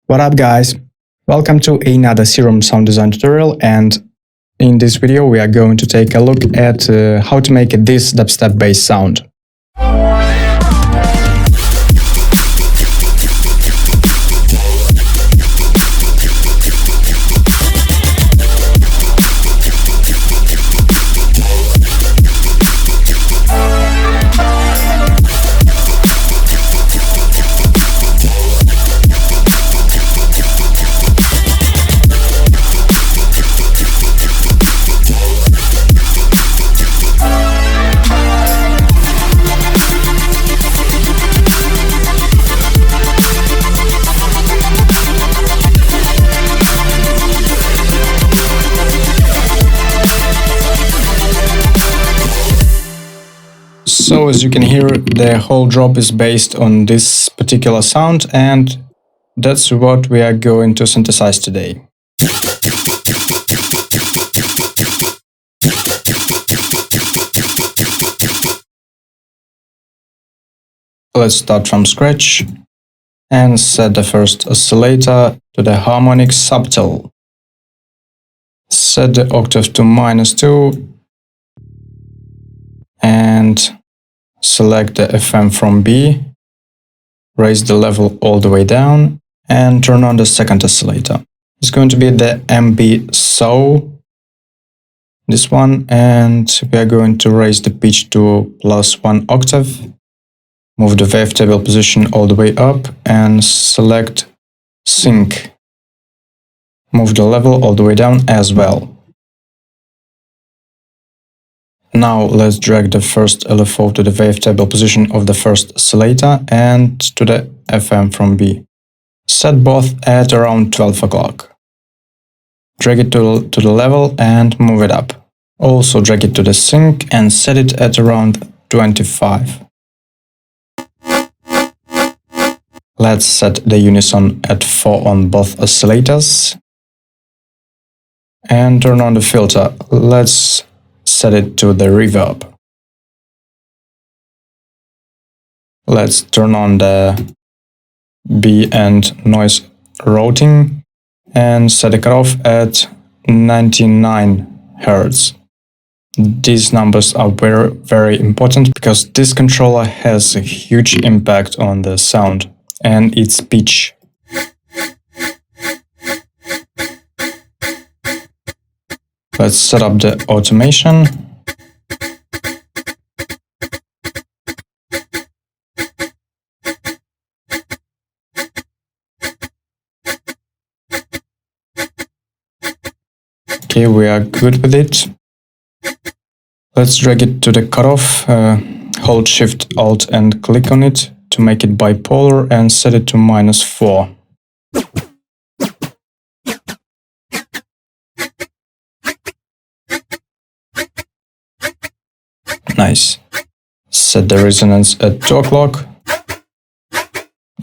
What up guys? Welcome to another Serum sound design tutorial, and in this video we are going to take a look at how to make this dubstep bass sound. So as you can hear, the whole drop is based on this particular sound, and that's what we are going to synthesize today. Let's start from scratch and set the first oscillator to the harmonic subtle. Set the octave to -2 and select the FM from B, raise the level all the way down, and turn on the second oscillator. It's going to be the MB So, this one, and we are going to raise the pitch to +1 octave, move the wavetable position all the way up, and select Sync. Move the level all the way down as well. Now let's drag the first LFO to the wavetable position of the first oscillator and to the FM from B. Set both at around 12 o'clock. Drag it to the level and move it up. Also drag it to the sync and set it at around 25. Let's set the unison at 4 on both oscillators. And turn on the filter. Let's set it to the reverb. Let's turn on the B and noise routing and set the cutoff at 99 Hz. These numbers are very important because this controller has a huge impact on the sound and its pitch. Let's set up the automation. Okay, we are good with it. Let's drag it to the cutoff. Hold Shift Alt and click on it to make it bipolar and set it to -4. Nice. Set the resonance at 2 o'clock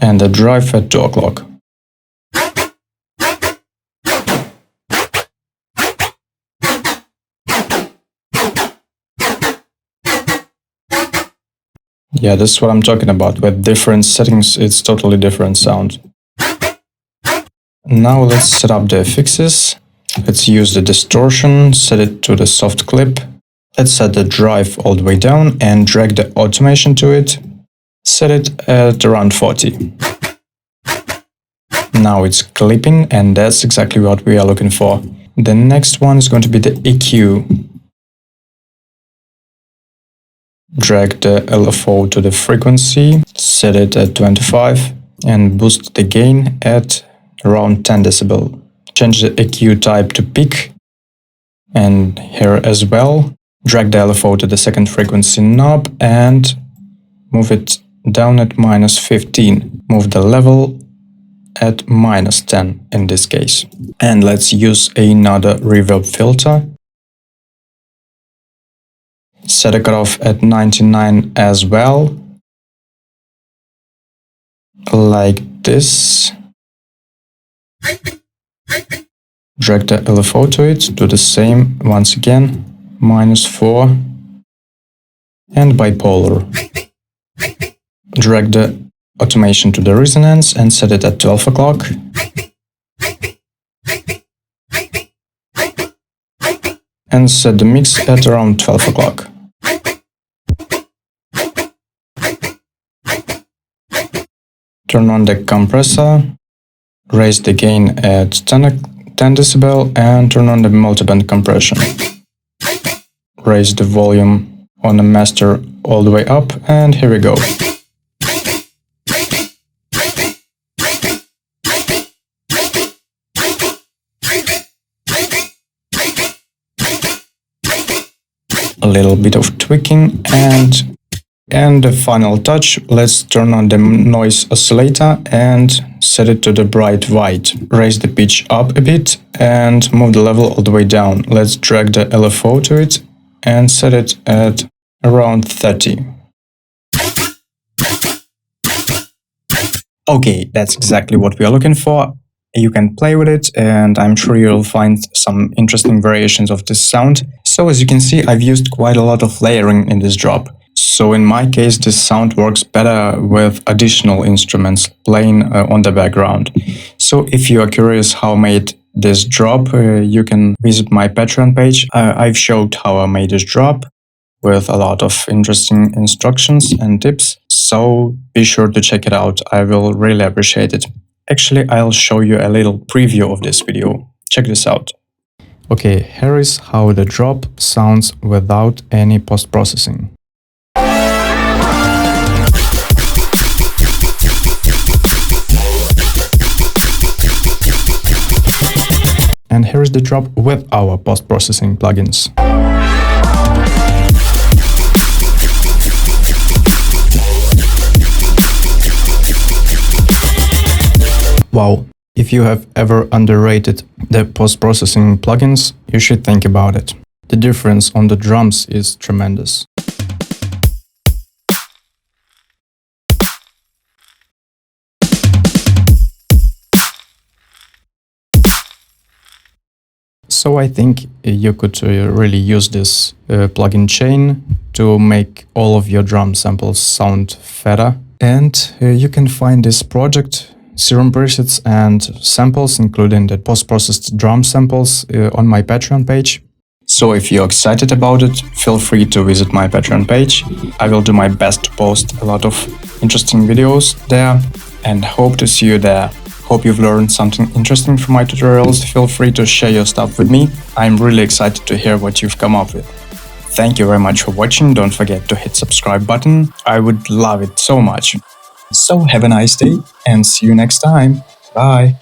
and the drive at 2 o'clock. Yeah, that's what I'm talking about. With different settings, it's totally different sound. Now let's set up the fixes. Let's use the distortion, set it to the soft clip. Let's set the drive all the way down and drag the automation to it. Set it at around 40. Now it's clipping, and that's exactly what we are looking for. The next one is going to be the EQ. Drag the LFO to the frequency, set it at 25, and boost the gain at around 10 dB. Change the EQ type to peak, and here as well. Drag the LFO to the second frequency knob and move it down at -15. Move the level at -10 in this case. And let's use another reverb filter. Set a cutoff at 99 as well. Like this. Drag the LFO to it, do the same once again. -4 and bipolar. Drag the automation to the resonance and set it at 12 o'clock. And set the mix at around 12 o'clock. Turn on the compressor, raise the gain at 10 dB and turn on the multiband compression. Raise the volume on the master all the way up, and here we go. A little bit of tweaking and the final touch. Let's turn on the noise oscillator and set it to the bright white. Raise the pitch up a bit and move the level all the way down. Let's drag the LFO to it and set it at around 30. Okay, that's exactly what we are looking for. You can play with it and I'm sure you'll find some interesting variations of this sound. So as you can see, I've used quite a lot of layering in this drop. So in my case, this sound works better with additional instruments playing on the background. So if you are curious how I made this drop, you can visit my Patreon page. I've showed how I made this drop with a lot of interesting instructions and tips. So be sure to check it out. I will really appreciate it. Actually, I'll show you a little preview of this video. Check this out. Okay, here is how the drop sounds without any post-processing. And here is the drop with our post-processing plugins. Wow, if you have ever underrated the post-processing plugins, you should think about it. The difference on the drums is tremendous. So I think you could really use this plugin chain to make all of your drum samples sound better. And you can find this project, Serum presets and samples, including the post-processed drum samples, on my Patreon page. So if you're excited about it, feel free to visit my Patreon page. I will do my best to post a lot of interesting videos there and hope to see you there. Hope you've learned something interesting from my tutorials. Feel free to share your stuff with me. I'm really excited to hear what you've come up with. Thank you very much for watching. Don't forget to hit subscribe button. I would love it so much. So have a nice day and see you next time. Bye.